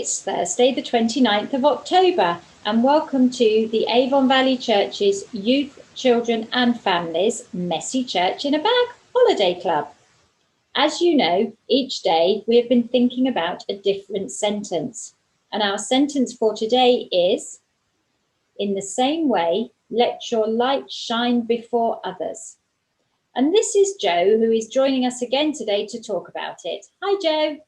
It's Thursday, the 29th of October, and welcome to the Avon Valley Church's Youth, Children and Families Messy Church in a Bag Holiday Club. As you know, each day we have been thinking about a different sentence, and our sentence for today is, in the same way, let your light shine before others. And this is Jo, who is joining us again today to talk about it. Hi, Jo.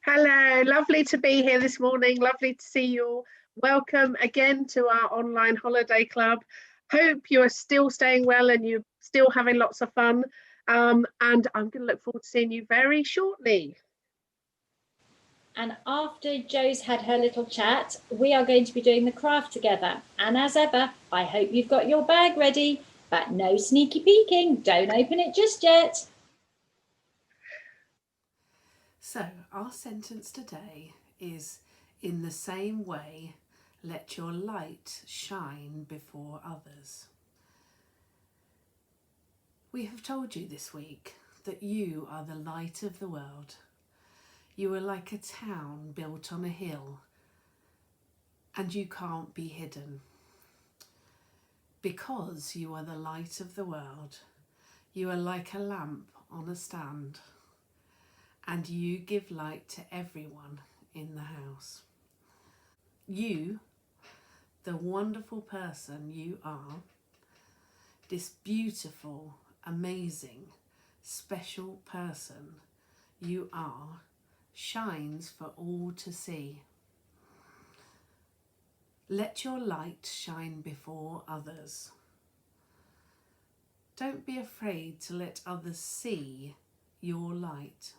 Hello, lovely to be here this morning. Lovely to see you all. Welcome again to our online holiday club. Hope you are still staying well and you're still having lots of fun. And I'm going to look forward to seeing you very shortly. And after Jo's had her little chat, we are going to be doing the craft together. And as ever, I hope you've got your bag ready, but no sneaky peeking. Don't open it just yet. So our sentence today is, in the same way, let your light shine before others. We have told you this week that you are the light of the world. You are like a town built on a hill, and you can't be hidden. Because you are the light of the world, you are like a lamp on a stand, and you give light to everyone in the house. You, the wonderful person you are, this beautiful, amazing, special person you are, shines for all to see. Let your light shine before others. Don't be afraid to let others see your light.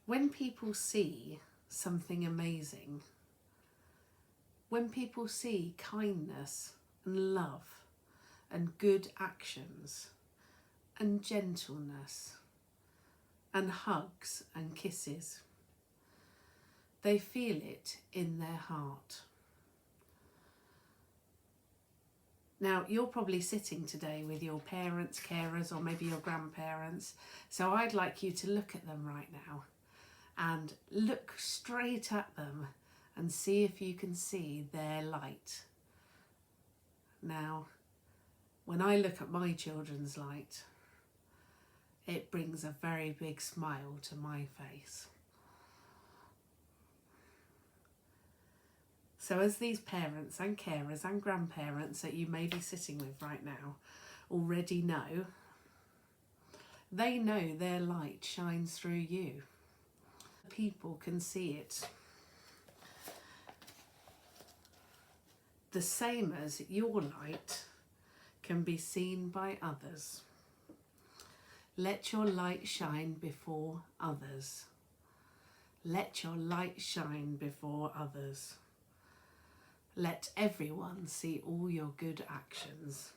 When people see something amazing, when people see kindness and love and good actions and gentleness and hugs and kisses, they feel it in their heart. Now, you're probably sitting today with your parents, carers, or maybe your grandparents, so I'd like you to look at them right now and look straight at them and see if you can see their light. Now, when I look at my children's light, it brings a very big smile to my face. So as these parents and carers and grandparents that you may be sitting with right now already know, they know their light shines through you. People can see it. The same as your light can be seen by others. Let your light shine before others. Let your light shine before others. Let everyone see all your good actions.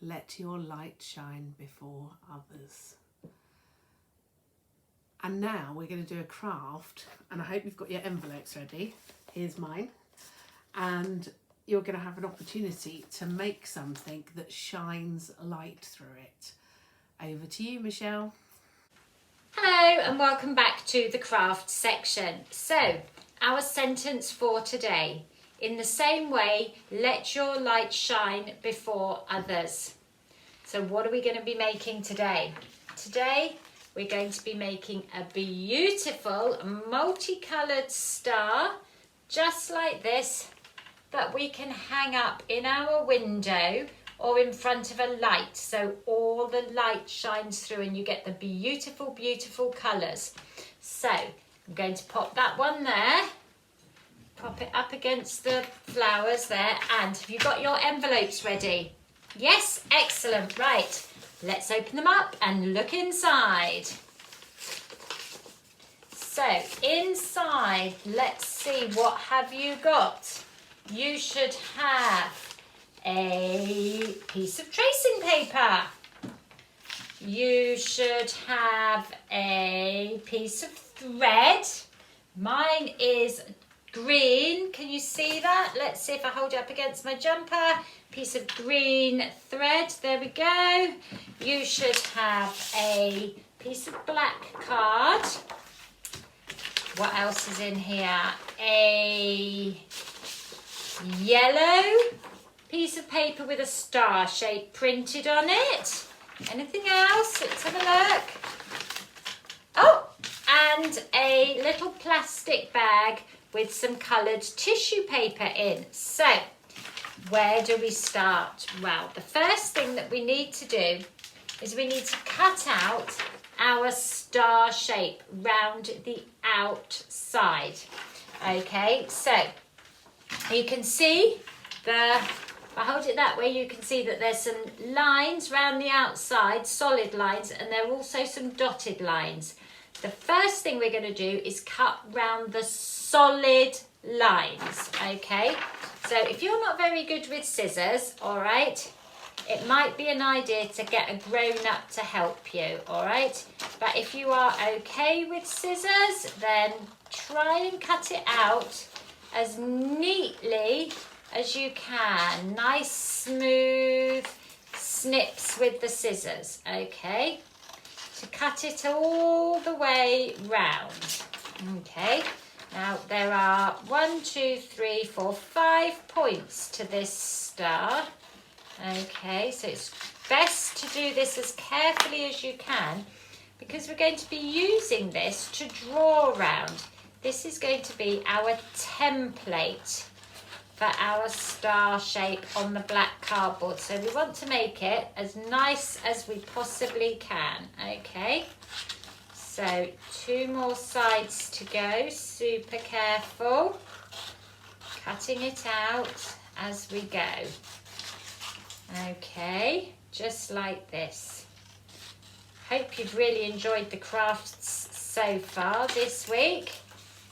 Let your light shine before others. And now we're going to do a craft, and I hope you've got your envelopes ready. Here's mine. And you're going to have an opportunity to make something that shines light through it. Over to you, Michele. Hello and welcome back to the craft section. So, our sentence for today. In the same way, let your light shine before others. So what are we going to be making today? Today, we're going to be making a beautiful multicoloured star, just like this, that we can hang up in our window or in front of a light, so all the light shines through and you get the beautiful, beautiful colours. So I'm going to pop that one there, pop it up against the flowers there, and have you got your envelopes ready? Yes, excellent, right. Let's open them up and look inside. So inside, let's see, what have you got? You should have a piece of tracing paper. You should have a piece of thread. Mine is green. Can you see that? Let's see if I hold it up against my jumper. Piece of green thread. There we go. You should have a piece of black card. What else is in here? A yellow piece of paper with a star shape printed on it. Anything else? Let's have a look. Oh, and a little plastic bag with some coloured tissue paper in. So, where do we start? Well, the first thing that we need to do is we need to cut out our star shape round the outside. Okay, so you can see if I hold it that way, you can see that there's some lines round the outside, solid lines, and there are also some dotted lines. The first thing we're going to do is cut round the solid lines, okay? So if you're not very good with scissors, all right, it might be an idea to get a grown-up to help you, all right? But if you are okay with scissors, then try and cut it out as neatly as you can. Nice, smooth snips with the scissors, okay? To cut it all the way round, okay? Now, there are 1, 2, 3, 4, 5 points to this star. Okay, so it's best to do this as carefully as you can because we're going to be using this to draw around. This is going to be our template for our star shape on the black cardboard. So we want to make it as nice as we possibly can, okay? So 2 more sides to go, super careful. Cutting it out as we go. Okay, just like this. Hope you've really enjoyed the crafts so far this week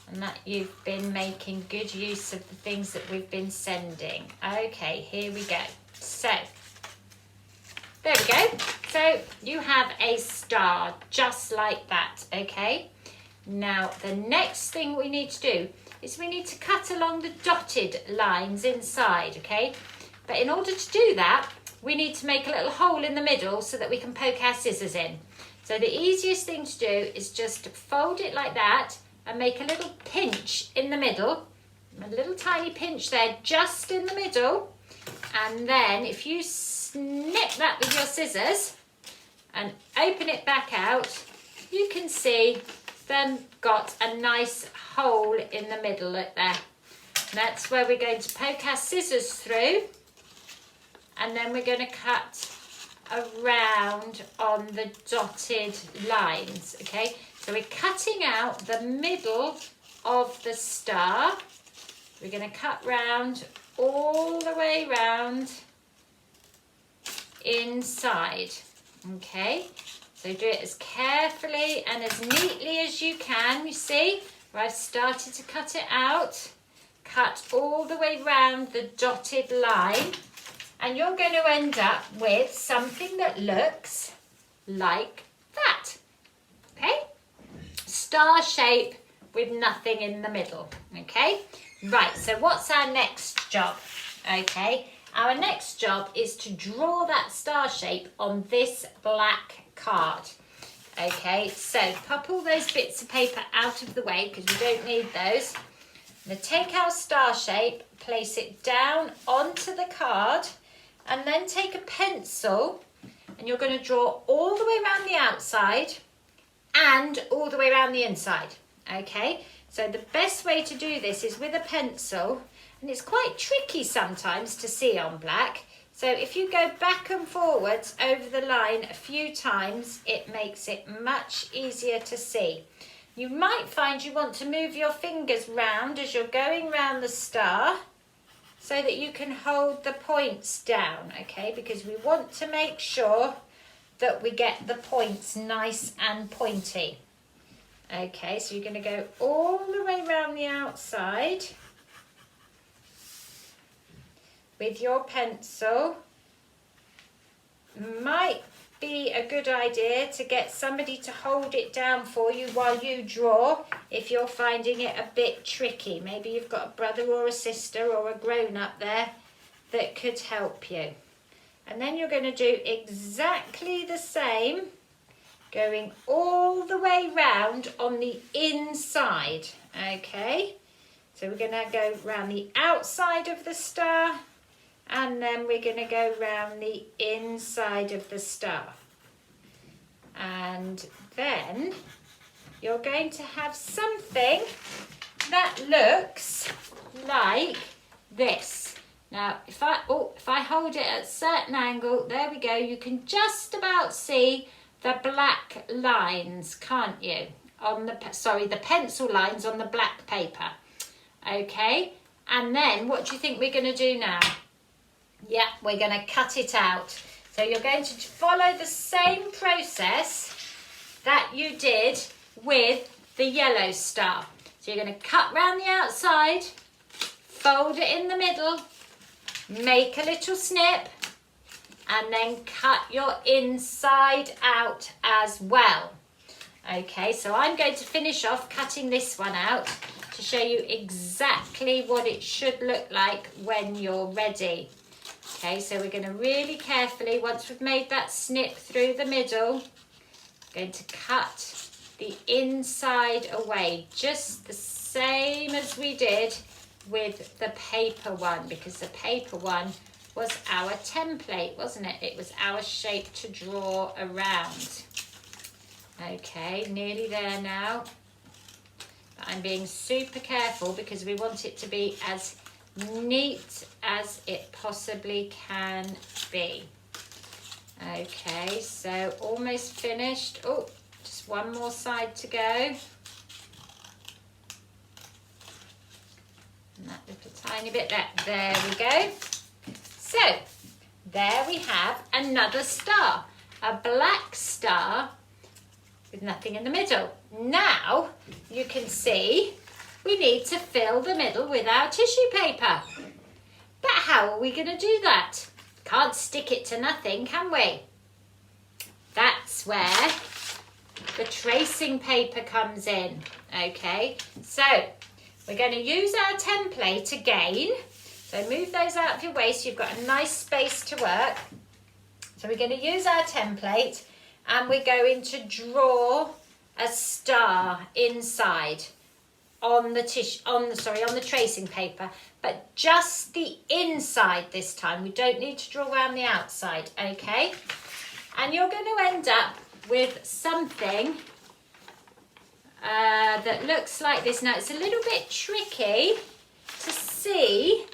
and that you've been making good use of the things that we've been sending. Okay, here we go. So, there we go. So, you have a star just like that, okay? Now, the next thing we need to do is we need to cut along the dotted lines inside, okay? But in order to do that, we need to make a little hole in the middle so that we can poke our scissors in. So the easiest thing to do is just fold it like that and make a little pinch in the middle. A little tiny pinch there just in the middle. And then if you snip that with your scissors and open it back out, you can see then got a nice hole in the middle, look there. That's where we're going to poke our scissors through, and then we're going to cut around on the dotted lines, okay? So we're cutting out the middle of the star. We're going to cut round all the way round inside, okay? So do it as carefully and as neatly as you can, you see, where I've started to cut it out. Cut all the way round the dotted line, and you're going to end up with something that looks like that, okay? Star shape with nothing in the middle, okay? Right, so what's our next job, okay? Our next job is to draw that star shape on this black card. Okay, so pop all those bits of paper out of the way because we don't need those. Now take our star shape, place it down onto the card, and then take a pencil and you're going to draw all the way around the outside and all the way around the inside. Okay, so the best way to do this is with a pencil, and it's quite tricky sometimes to see on black. So if you go back and forwards over the line a few times, it makes it much easier to see. You might find you want to move your fingers round as you're going round the star so that you can hold the points down, okay? Because we want to make sure that we get the points nice and pointy. Okay, so you're going to go all the way around the outside with your pencil. Might be a good idea to get somebody to hold it down for you while you draw if you're finding it a bit tricky. Maybe you've got a brother or a sister or a grown-up there that could help you. And then you're going to do exactly the same going all the way round on the inside. Okay, so we're going to go round the outside of the star, and then we're going to go round the inside of the star. And then you're going to have something that looks like this. Now, if I hold it at a certain angle, there we go, you can just about see the black lines, can't you? On the pencil lines on the black paper. Okay, and then what do you think we're going to do now? Yeah, we're going to cut it out. So you're going to follow the same process that you did with the yellow star. So you're going to cut round the outside, fold it in the middle, make a little snip, and then cut your inside out as well. Okay, so I'm going to finish off cutting this one out to show you exactly what it should look like when you're ready. Okay, so we're going to really carefully, once we've made that snip through the middle, going to cut the inside away, just the same as we did with the paper one, because the paper one was our template, wasn't it? It was our shape to draw around. Okay, nearly there now. But I'm being super careful because we want it to be as neat as it possibly can be. Okay, so almost finished. Oh, just one more side to go. And that little tiny bit there. There we go. So, there we have another star. A black star with nothing in the middle. Now, you can see we need to fill the middle with our tissue paper. But how are we going to do that? Can't stick it to nothing, can we? That's where the tracing paper comes in. Okay, so we're going to use our template again. So move those out of your way so you've got a nice space to work. So we're going to use our template and we're going to draw a star inside on the tracing paper, but just the inside this time. We don't need to draw around the outside, okay? And you're going to end up with something that looks like this. Now it's a little bit tricky to see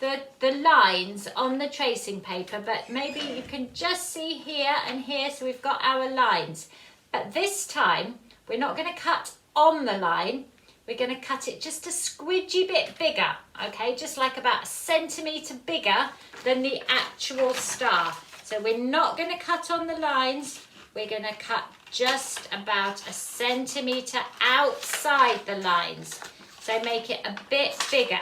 the lines on the tracing paper, but maybe you can just see here and here. So we've got our lines, but this time we're not going to cut on the line. We're going to cut it just a squidgy bit bigger, okay, just like about 1 centimetre bigger than the actual star. So we're not going to cut on the lines, we're going to cut just about 1 centimetre outside the lines. So make it a bit bigger.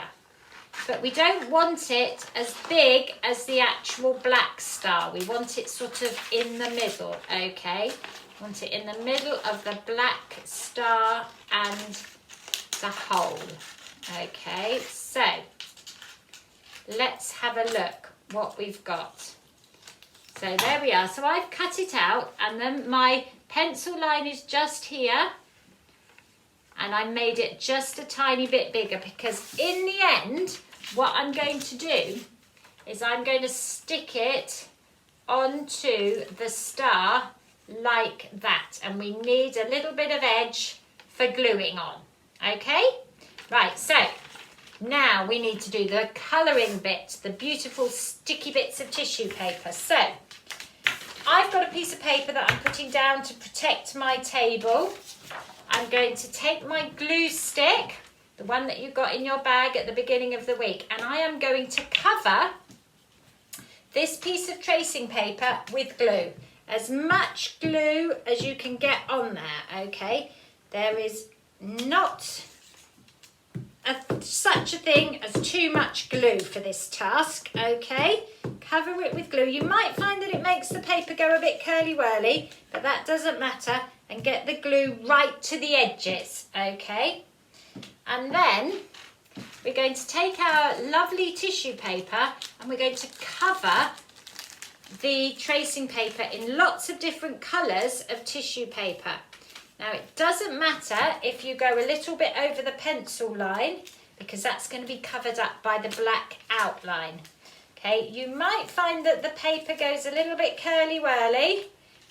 But we don't want it as big as the actual black star. We want it sort of in the middle, okay? Want it in the middle of the black star and the hole. Okay, so let's have a look what we've got. So there we are. So I've cut it out and then my pencil line is just here. And I made it just a tiny bit bigger because in the end, what I'm going to do is I'm going to stick it onto the star like that. And we need a little bit of edge for gluing on. Okay? Right, so now we need to do the colouring bit, the beautiful sticky bits of tissue paper. So I've got a piece of paper that I'm putting down to protect my table. I'm going to take my glue stick, the one that you got in your bag at the beginning of the week, and I am going to cover this piece of tracing paper with glue. As much glue as you can get on there, okay? There is not such a thing as too much glue for this task, okay? Cover it with glue. You might find that it makes the paper go a bit curly-whirly, but that doesn't matter. And get the glue right to the edges, okay? And then we're going to take our lovely tissue paper and we're going to cover the tracing paper in lots of different colours of tissue paper. Now it doesn't matter if you go a little bit over the pencil line, because that's going to be covered up by the black outline. Okay, you might find that the paper goes a little bit curly-whirly,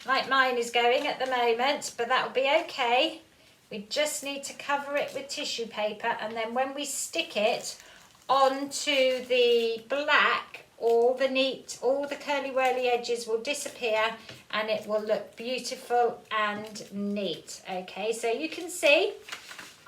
like mine is going at the moment, but that'll be okay. We just need to cover it with tissue paper, and then when we stick it onto the black, all the curly-whirly edges will disappear and it will look beautiful and neat. Okay, so you can see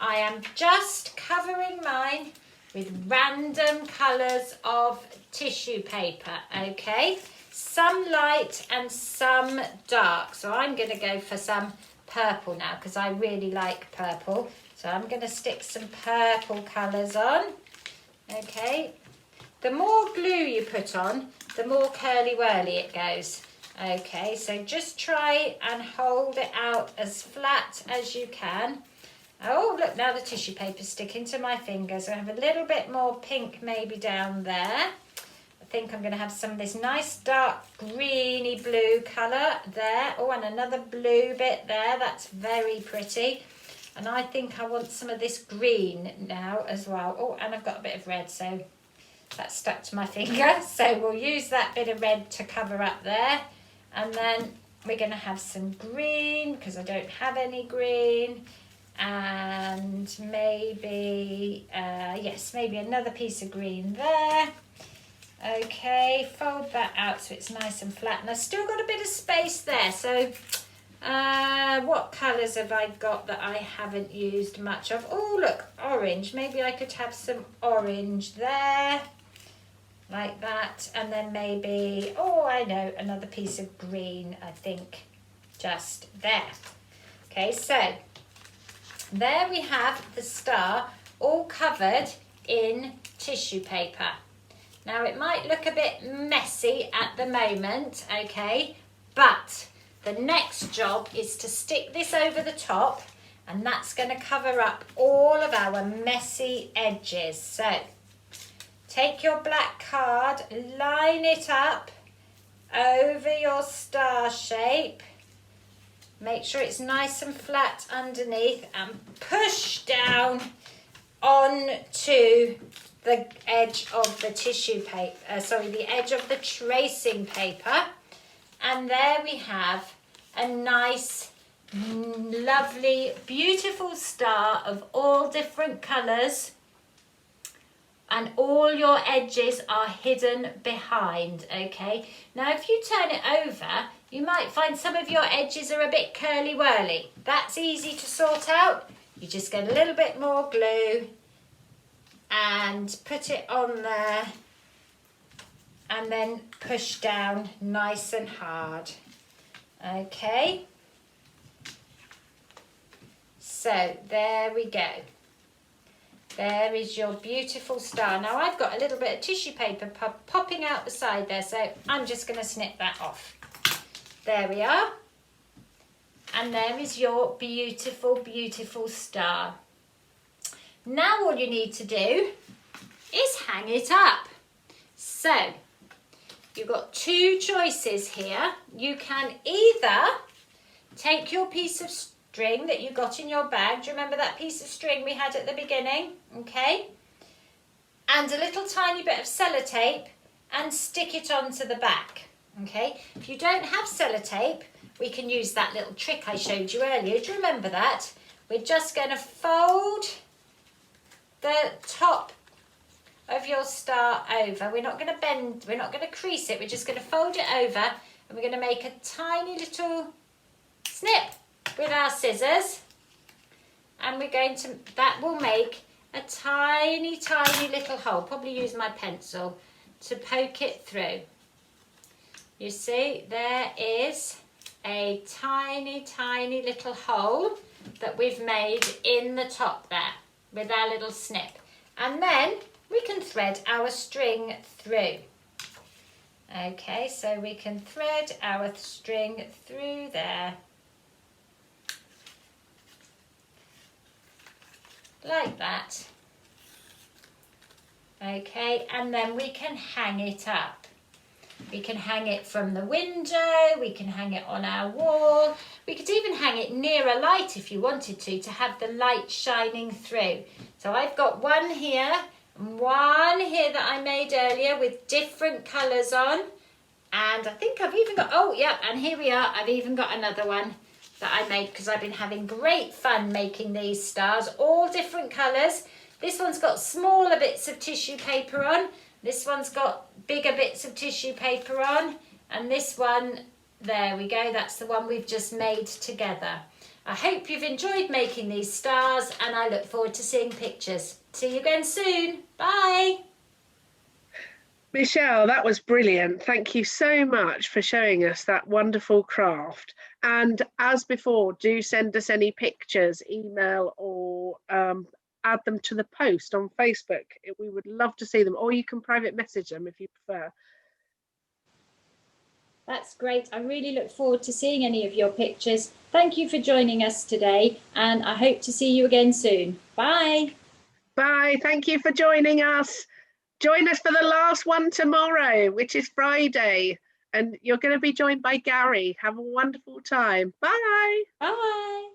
I am just covering mine with random colours of tissue paper, okay? Some light and some dark. So I'm going to go for some purple now because I really like purple. So I'm going to stick some purple colours on, okay? The more glue you put on, the more curly-whirly it goes. Okay, so just try and hold it out as flat as you can. Oh, look, now the tissue paper's sticking to my fingers. I have a little bit more pink maybe down there. I think I'm going to have some of this nice dark greeny blue colour there. Oh, and another blue bit there. That's very pretty. And I think I want some of this green now as well. Oh, and I've got a bit of red, so that's stuck to my finger. So we'll use that bit of red to cover up there. And then we're going to have some green, because I don't have any green. And maybe, yes, maybe another piece of green there. Okay, fold that out so it's nice and flat. And I've still got a bit of space there. So what colours have I got that I haven't used much of? Oh, look, orange. Maybe I could have some orange there, like that. And then maybe, oh, I know, another piece of green, I think, just there. Okay, so there we have the star all covered in tissue paper. Now it might look a bit messy at the moment, okay, but the next job is to stick this over the top, and that's going to cover up all of our messy edges. So take your black card, line it up over your star shape. Make sure it's nice and flat underneath and push down onto the edge of the tissue paper, the edge of the tracing paper. And there we have a nice, lovely, beautiful star of all different colours. And all your edges are hidden behind, okay? Now, if you turn it over, you might find some of your edges are a bit curly-whirly. That's easy to sort out. You just get a little bit more glue and put it on there and then push down nice and hard. Okay? So, there we go. There is your beautiful star. Now I've got a little bit of tissue paper popping out the side there, so I'm just going to snip that off. There we are. And there is your beautiful, beautiful star. Now all you need to do is hang it up. So you've got two choices here. You can either take your piece of string that you got in your bag. Do you remember that piece of string we had at the beginning? Okay. And a little tiny bit of sellotape and stick it onto the back. Okay. If you don't have sellotape, we can use that little trick I showed you earlier. Do you remember that? We're just going to fold the top of your star over. We're not going to bend, we're not going to crease it. We're just going to fold it over, and we're going to make a tiny little snip with our scissors, and we're going to, that will make a tiny, tiny little hole. Probably use my pencil to poke it through. You see, there is a tiny, tiny little hole that we've made in the top there with our little snip. And then we can thread our string through. Okay, so we can thread our string through there. Like that. Okay, and then we can hang it up. We can hang it from the window, we can hang it on our wall, we could even hang it near a light if you wanted to have the light shining through. So I've got one here and one here that I made earlier with different colours on. And I think I've even got, oh yeah, and here we are, I've even got another one that I made because I've been having great fun making these stars, all different colours. This one's got smaller bits of tissue paper on, this one's got bigger bits of tissue paper on, and this one, there we go, that's the one we've just made together. I hope you've enjoyed making these stars and I look forward to seeing pictures. See you again soon, bye! Michele, that was brilliant. Thank you so much for showing us that wonderful craft. And as before, do send us any pictures, email, or add them to the post on Facebook. We would love to see them, or you can private message them if you prefer. That's great. I really look forward to seeing any of your pictures. Thank you for joining us today, and I hope to see you again soon. Bye. Bye. Thank you for joining us. Join us for the last one tomorrow, which is Friday, and you're going to be joined by Gary. Have a wonderful time. Bye. Bye.